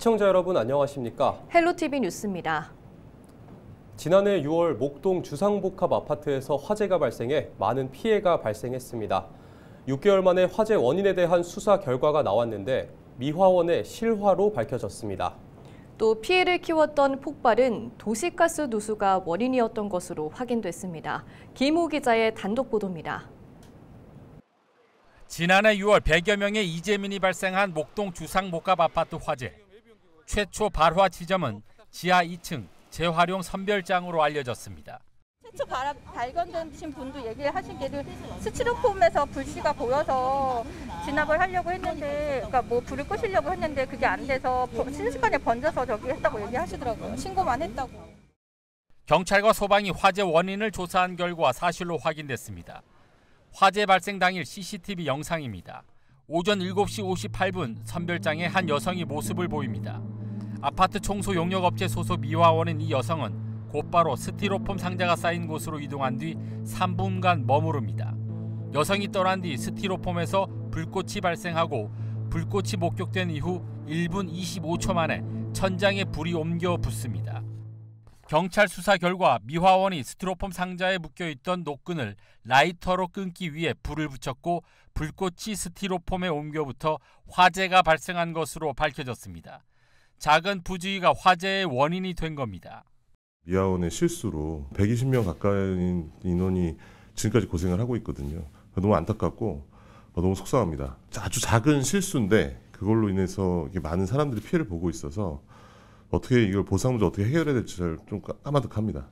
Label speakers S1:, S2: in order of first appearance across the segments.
S1: 시청자 여러분 안녕하십니까?
S2: 헬로티비 뉴스입니다.
S1: 지난해 6월 목동 주상복합 아파트에서 화재가 발생해 많은 피해가 발생했습니다. 6개월 만에 화재 원인에 대한 수사 결과가 나왔는데 미화원의 실화로 밝혀졌습니다.
S2: 또 피해를 키웠던 폭발은 도시가스 누수가 원인이었던 것으로 확인됐습니다. 김호 기자의 단독 보도입니다.
S3: 지난해 6월 100여 명의 이재민이 발생한 목동 주상복합 아파트 화재. 최초 발화 지점은 지하 2층 재활용 선별장으로 알려졌습니다.
S4: 최초 발견되신 분도 얘기하신 게 스티로폼에서 불씨가 보여서 진압을 하려고 했는데, 그러니까 뭐 불을 끄시려고 했는데 그게 안 돼서 순식간에 번져서 저기 했다고 얘기하시더라고요. 신고만 했다고.
S3: 경찰과 소방이 화재 원인을 조사한 결과 사실로 확인됐습니다. 화재 발생 당일 CCTV 영상입니다. 오전 7시 58분 선별장에 한 여성이 모습을 보입니다. 아파트 청소 용역업체 소속 미화원인 이 여성은 곧바로 스티로폼 상자가 쌓인 곳으로 이동한 뒤 3분간 머무릅니다. 여성이 떠난 뒤 스티로폼에서 불꽃이 발생하고 불꽃이 목격된 이후 1분 25초 만에 천장에 불이 옮겨 붙습니다. 경찰 수사 결과 미화원이 스티로폼 상자에 묶여있던 노끈을 라이터로 끊기 위해 불을 붙였고 불꽃이 스티로폼에 옮겨붙어 화재가 발생한 것으로 밝혀졌습니다. 작은 부주의가 화재의 원인이 된 겁니다.
S5: 미화원의 실수로 120명 가까이 인원이 지금까지 고생을 하고 있거든요. 너무 안타깝고 너무 속상합니다. 아주 작은 실수인데 그걸로 인해서 많은 사람들이 피해를 보고 있어서 어떻게 이걸 보상도 어떻게 해결해야 될지 좀 까마득합니다.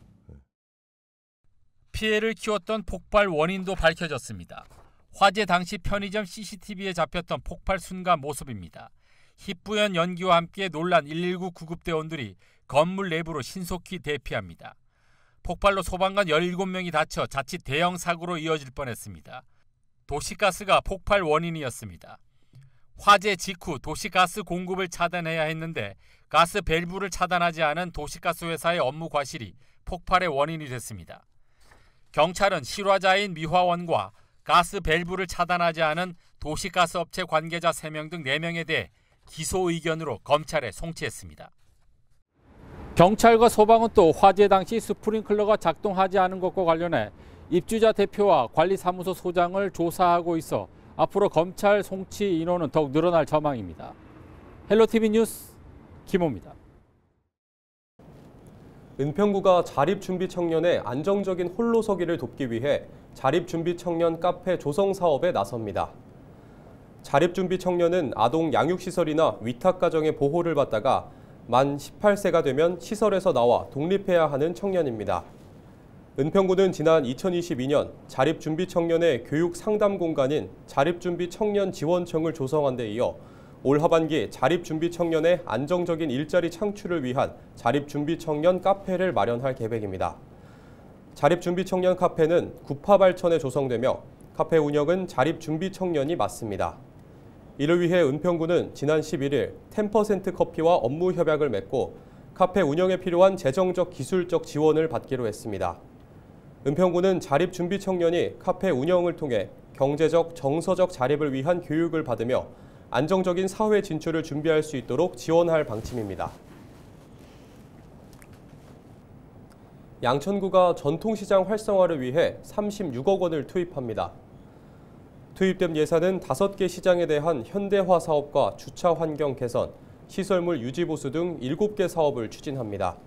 S3: 피해를 키웠던 폭발 원인도 밝혀졌습니다. 화재 당시 편의점 CCTV에 잡혔던 폭발 순간 모습입니다. 희뿌연 연기와 함께 놀란 119 구급대원들이 건물 내부로 신속히 대피합니다. 폭발로 소방관 17명이 다쳐 자칫 대형 사고로 이어질 뻔했습니다. 도시가스가 폭발 원인이었습니다. 화재 직후 도시가스 공급을 차단해야 했는데 가스 밸브를 차단하지 않은 도시가스 회사의 업무 과실이 폭발의 원인이 됐습니다. 경찰은 실화자인 미화원과 가스 밸브를 차단하지 않은 도시가스 업체 관계자 3명 등 4명에 대해 기소 의견으로 검찰에 송치했습니다. 경찰과 소방은 또 화재 당시 스프링클러가 작동하지 않은 것과 관련해 입주자 대표와 관리사무소 소장을 조사하고 있어 앞으로 검찰 송치 인원은 더욱 늘어날 전망입니다. 헬로티비 뉴스 김호입니다.
S1: 은평구가 자립준비 청년의 안정적인 홀로서기를 돕기 위해 자립준비 청년 카페 조성 사업에 나섭니다. 자립준비 청년은 아동 양육시설이나 위탁가정의 보호를 받다가 만 18세가 되면 시설에서 나와 독립해야 하는 청년입니다. 은평구는 지난 2022년 자립준비 청년의 교육 상담 공간인 자립준비 청년 지원청을 조성한 데 이어 올 하반기 자립준비 청년의 안정적인 일자리 창출을 위한 자립준비 청년 카페를 마련할 계획입니다. 자립준비 청년 카페는 구파발천에 조성되며 카페 운영은 자립준비 청년이 맡습니다. 이를 위해 은평구는 지난 11일 10% 커피와 업무 협약을 맺고 카페 운영에 필요한 재정적 기술적 지원을 받기로 했습니다. 은평구는 자립준비 청년이 카페 운영을 통해 경제적, 정서적 자립을 위한 교육을 받으며 안정적인 사회 진출을 준비할 수 있도록 지원할 방침입니다. 양천구가 전통시장 활성화를 위해 36억 원을 투입합니다. 투입된 예산은 5개 시장에 대한 현대화 사업과 주차 환경 개선, 시설물 유지 보수 등 7개 사업을 추진합니다.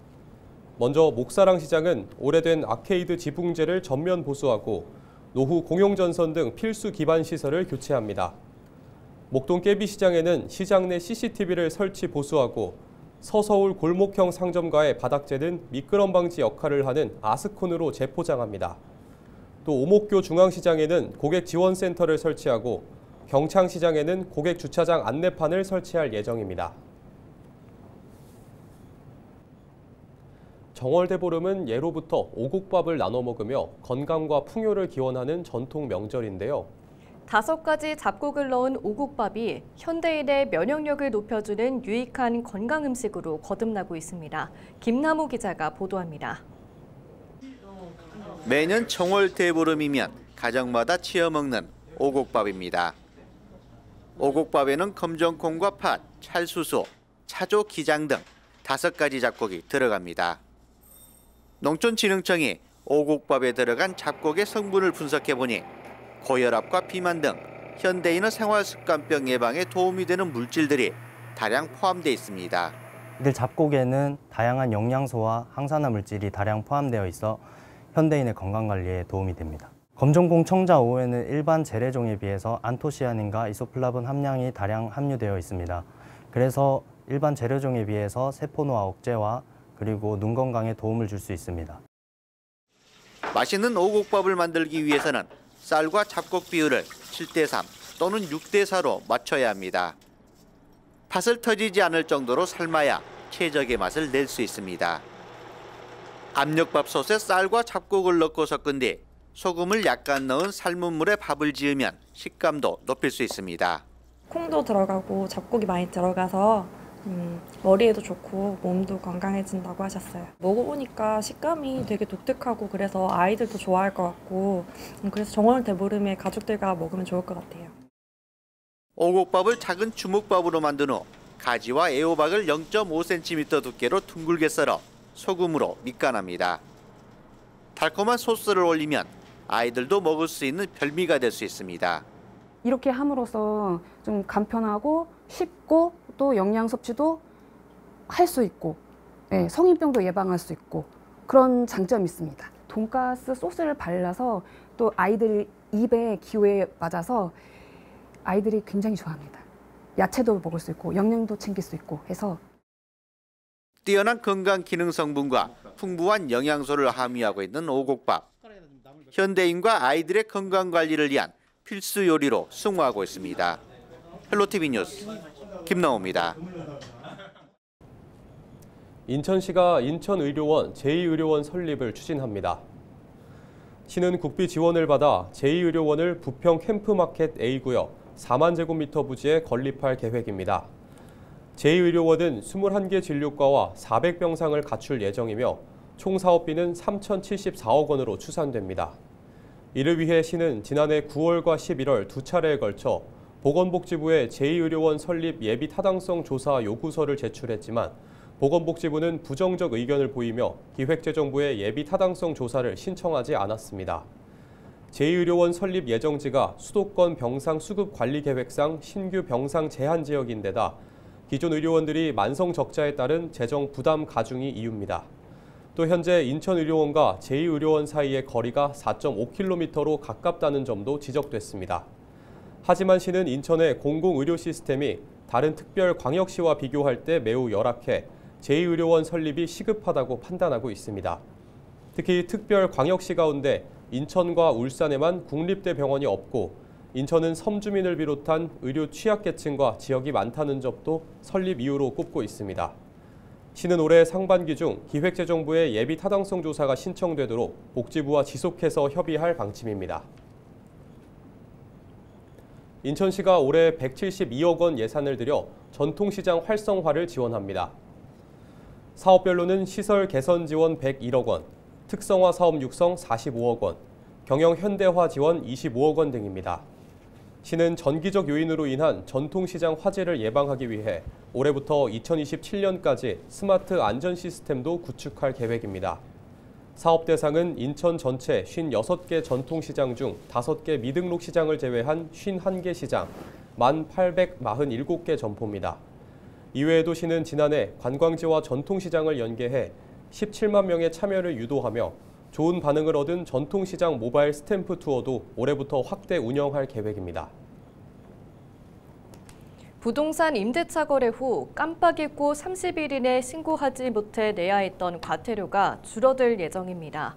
S1: 먼저 목사랑 시장은 오래된 아케이드 지붕재를 전면 보수하고 노후 공용전선 등 필수 기반 시설을 교체합니다. 목동 깨비시장에는 시장 내 CCTV를 설치 보수하고 서서울 골목형 상점가의 바닥재는 미끄럼 방지 역할을 하는 아스콘으로 재포장합니다. 또 오목교 중앙시장에는 고객 지원센터를 설치하고 경창시장에는 고객 주차장 안내판을 설치할 예정입니다. 정월대보름은 예로부터 오곡밥을 나눠 먹으며 건강과 풍요를 기원하는 전통 명절인데요.
S2: 5가지 잡곡을 넣은 오곡밥이 현대인의 면역력을 높여주는 유익한 건강 음식으로 거듭나고 있습니다. 김남우 기자가 보도합니다.
S6: 매년 정월 대보름이면 가정마다 지어 먹는 오곡밥입니다. 오곡밥에는 검정콩과 팥, 찰수소, 차조, 기장 등 5가지 잡곡이 들어갑니다. 농촌진흥청이 오곡밥에 들어간 잡곡의 성분을 분석해보니 고혈압과 비만 등 현대인의 생활습관병 예방에 도움이 되는 물질들이 다량 포함되어 있습니다.
S7: 이들 잡곡에는 다양한 영양소와 항산화 물질이 다량 포함되어 있어 현대인의 건강관리에 도움이 됩니다. 검정콩 청자 5호에는 일반 재래종에 비해서 안토시아닌과 이소플라본 함량이 다량 함유되어 있습니다. 그래서 일반 재래종에 비해서 세포노화 억제와 그리고 눈 건강에 도움을 줄 수 있습니다.
S6: 맛있는 오곡밥을 만들기 위해서는 쌀과 잡곡 비율을 7:3 또는 6:4로 맞춰야 합니다. 팥을 터지지 않을 정도로 삶아야 최적의 맛을 낼 수 있습니다. 압력밥솥에 쌀과 잡곡을 넣고 섞은 뒤 소금을 약간 넣은 삶은 물에 밥을 지으면 식감도 높일 수 있습니다.
S8: 콩도 들어가고 잡곡이 많이 들어가서 머리에도 좋고 몸도 건강해진다고 하셨어요. 먹어보니까 식감이 되게 독특하고 그래서 아이들도 좋아할 것 같고 그래서 정월 대보름에 가족들과 먹으면 좋을 것 같아요.
S6: 오곡밥을 작은 주먹밥으로 만든 후 가지와 애호박을 0.5cm 두께로 둥글게 썰어 소금으로 밑간합니다. 달콤한 소스를 올리면 아이들도 먹을 수 있는 별미가 될 수 있습니다.
S9: 이렇게 함으로써 좀 간편하고 쉽고 또 영양 섭취도 할 수 있고 성인병도 예방할 수 있고 그런 장점이 있습니다. 돈가스 소스를 발라서 또 아이들 입의 기호에 맞아서 아이들이 굉장히 좋아합니다. 야채도 먹을 수 있고 영양도 챙길 수 있고 해서
S6: 뛰어난 건강 기능 성분과 풍부한 영양소를 함유하고 있는 오곡밥. 현대인과 아이들의 건강 관리를 위한 필수 요리로 승화하고 있습니다. 헬로티비 뉴스 김나호입니다.
S1: 인천시가 인천의료원 제2의료원 설립을 추진합니다. 시는 국비 지원을 받아 제2의료원을 부평 캠프마켓 A구역 4만 제곱미터 부지에 건립할 계획입니다. 제2의료원은 21개 진료과와 400병상을 갖출 예정이며 총 사업비는 3,074억 원으로 추산됩니다. 이를 위해 시는 지난해 9월과 11월 두 차례에 걸쳐 보건복지부에 제2의료원 설립 예비 타당성 조사 요구서를 제출했지만 보건복지부는 부정적 의견을 보이며 기획재정부에 예비 타당성 조사를 신청하지 않았습니다. 제2의료원 설립 예정지가 수도권 병상 수급 관리 계획상 신규 병상 제한 지역인데다 기존 의료원들이 만성 적자에 따른 재정 부담 가중이 이유입니다. 또 현재 인천의료원과 제2의료원 사이의 거리가 4.5km로 가깝다는 점도 지적됐습니다. 하지만 시는 인천의 공공의료 시스템이 다른 특별 광역시와 비교할 때 매우 열악해 제2의료원 설립이 시급하다고 판단하고 있습니다. 특히 특별 광역시 가운데 인천과 울산에만 국립대 병원이 없고 인천은 섬주민을 비롯한 의료 취약계층과 지역이 많다는 점도 설립 이유로 꼽고 있습니다. 시는 올해 상반기 중 기획재정부의 예비 타당성 조사가 신청되도록 복지부와 지속해서 협의할 방침입니다. 인천시가 올해 172억 원 예산을 들여 전통시장 활성화를 지원합니다. 사업별로는 시설 개선 지원 101억 원, 특성화 사업 육성 45억 원, 경영 현대화 지원 25억 원 등입니다. 시는 전기적 요인으로 인한 전통시장 화재를 예방하기 위해 올해부터 2027년까지 스마트 안전 시스템도 구축할 계획입니다. 사업 대상은 인천 전체 56개 전통시장 중 5개 미등록 시장을 제외한 51개 시장, 1,847개 점포입니다. 이외에도 시는 지난해 관광지와 전통시장을 연계해 17만 명의 참여를 유도하며 좋은 반응을 얻은 전통시장 모바일 스탬프 투어도 올해부터 확대 운영할 계획입니다.
S2: 부동산 임대차 거래 후 깜빡 잊고 30일 이내 신고하지 못해 내야 했던 과태료가 줄어들 예정입니다.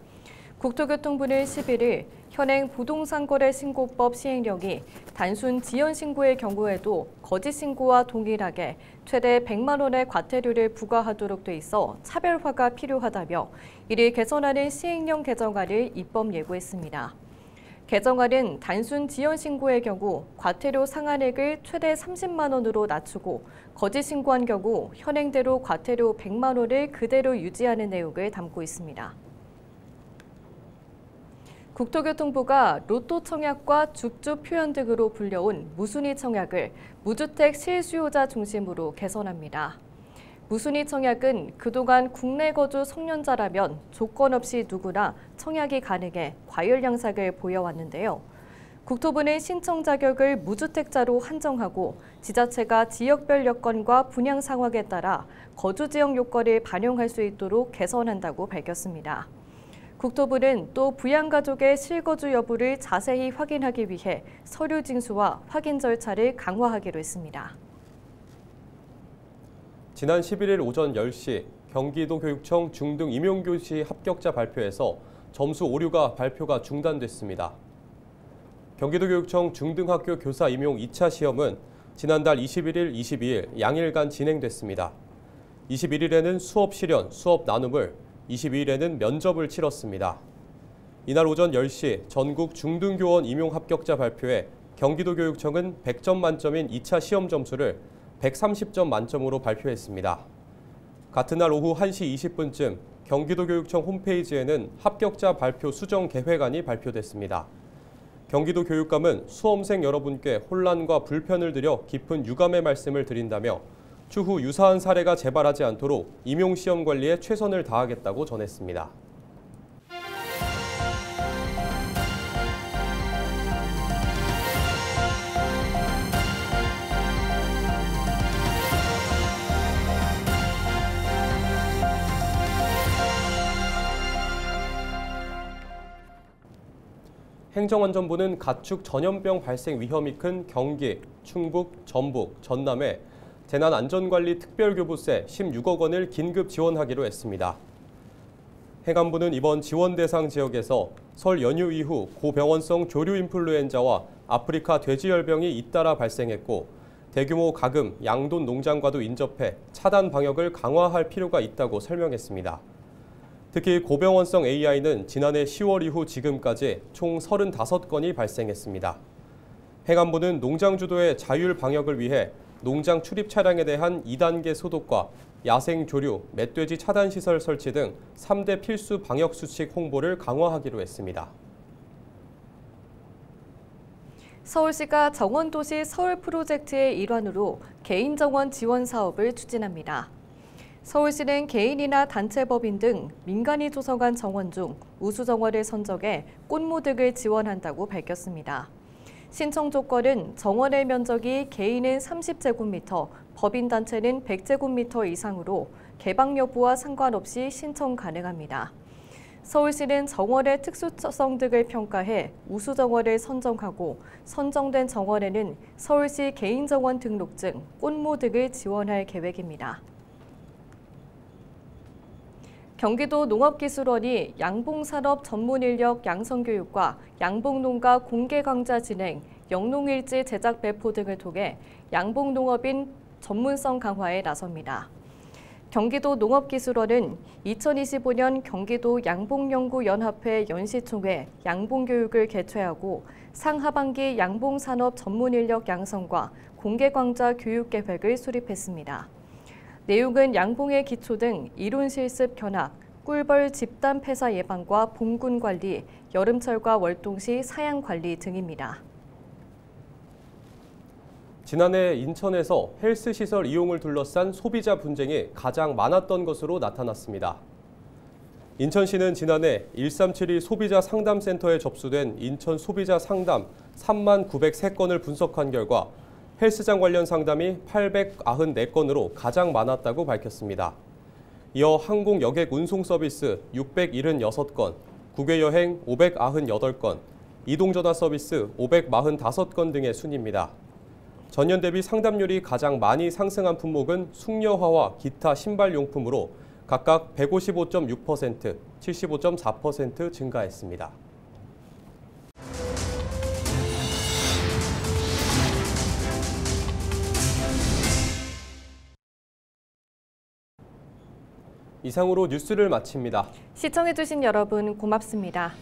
S2: 국토교통부는 11일 현행 부동산거래신고법 시행령이 단순 지연 신고의 경우에도 거짓 신고와 동일하게 최대 100만 원의 과태료를 부과하도록 돼 있어 차별화가 필요하다며 이를 개선하는 시행령 개정안을 입법 예고했습니다. 개정안은 단순 지연 신고의 경우 과태료 상한액을 최대 30만 원으로 낮추고 거짓 신고한 경우 현행대로 과태료 100만 원을 그대로 유지하는 내용을 담고 있습니다. 국토교통부가 로또 청약과 줍줍 표현 등으로 불려온 무순위 청약을 무주택 실수요자 중심으로 개선합니다. 무순위 청약은 그동안 국내 거주 성년자라면 조건 없이 누구나 청약이 가능해 과열 양상을 보여왔는데요. 국토부는 신청 자격을 무주택자로 한정하고 지자체가 지역별 여건과 분양 상황에 따라 거주 지역 요건을 반영할 수 있도록 개선한다고 밝혔습니다. 국토부는 또 부양가족의 실거주 여부를 자세히 확인하기 위해 서류 징수와 확인 절차를 강화하기로 했습니다.
S1: 지난 11일 오전 10시 경기도교육청 중등 임용교시 합격자 발표에서 점수 오류가 발표가 중단됐습니다. 경기도교육청 중등학교 교사 임용 2차 시험은 지난달 21일, 22일 양일간 진행됐습니다. 21일에는 수업 실현, 수업 나눔을, 22일에는 면접을 치렀습니다. 이날 오전 10시 전국 중등교원 임용 합격자 발표에 경기도교육청은 100점 만점인 2차 시험 점수를 130점 만점으로 발표했습니다. 같은 날 오후 1시 20분쯤 경기도교육청 홈페이지에는 합격자 발표 수정 계획안이 발표됐습니다. 경기도교육감은 수험생 여러분께 혼란과 불편을 드려 깊은 유감의 말씀을 드린다며 추후 유사한 사례가 재발하지 않도록 임용시험 관리에 최선을 다하겠다고 전했습니다. 행정안전부는 가축 전염병 발생 위험이 큰 경기, 충북, 전북, 전남에 재난안전관리특별교부세 16억 원을 긴급 지원하기로 했습니다. 행안부는 이번 지원 대상 지역에서 설 연휴 이후 고병원성 조류 인플루엔자와 아프리카 돼지열병이 잇따라 발생했고 대규모 가금, 양돈 농장과도 인접해 차단 방역을 강화할 필요가 있다고 설명했습니다. 특히 고병원성 AI는 지난해 10월 이후 지금까지 총 35건이 발생했습니다. 행안부는 농장 주도의 자율 방역을 위해 농장 출입 차량에 대한 2단계 소독과 야생 조류, 멧돼지 차단 시설 설치 등 3대 필수 방역 수칙 홍보를 강화하기로 했습니다.
S2: 서울시가 정원도시 서울 프로젝트의 일환으로 개인정원 지원 사업을 추진합니다. 서울시는 개인이나 단체법인 등 민간이 조성한 정원 중 우수정원을 선정해 꽃무 등을 지원한다고 밝혔습니다. 신청 조건은 정원의 면적이 개인은 30제곱미터, 법인단체는 100제곱미터 이상으로 개방 여부와 상관없이 신청 가능합니다. 서울시는 정원의 특수성 등을 평가해 우수정원을 선정하고 선정된 정원에는 서울시 개인정원 등록증, 꽃무 등을 지원할 계획입니다. 경기도 농업기술원이 양봉산업 전문인력 양성교육과 양봉농가 공개강좌 진행, 영농일지 제작 배포 등을 통해 양봉농업인 전문성 강화에 나섭니다. 경기도 농업기술원은 2025년 경기도 양봉연구연합회 연시총회 양봉교육을 개최하고 상하반기 양봉산업 전문인력 양성과 공개강좌 교육계획을 수립했습니다. 내용은 양봉의 기초 등 이론 실습 견학, 꿀벌 집단 폐사 예방과 봉군 관리, 여름철과 월동시 사양 관리 등입니다.
S1: 지난해 인천에서 헬스시설 이용을 둘러싼 소비자 분쟁이 가장 많았던 것으로 나타났습니다. 인천시는 지난해 1372 소비자 상담센터에 접수된 인천 소비자 상담 3903건을 분석한 결과 헬스장 관련 상담이 894건으로 가장 많았다고 밝혔습니다. 이어 항공 여객 운송 서비스 676건, 국외 여행 598건, 이동전화 서비스 545건 등의 순입니다. 전년 대비 상담률이 가장 많이 상승한 품목은 숙녀화와 기타 신발용품으로 각각 155.6%, 75.4% 증가했습니다. 이상으로 뉴스를 마칩니다.
S2: 시청해주신 여러분 고맙습니다.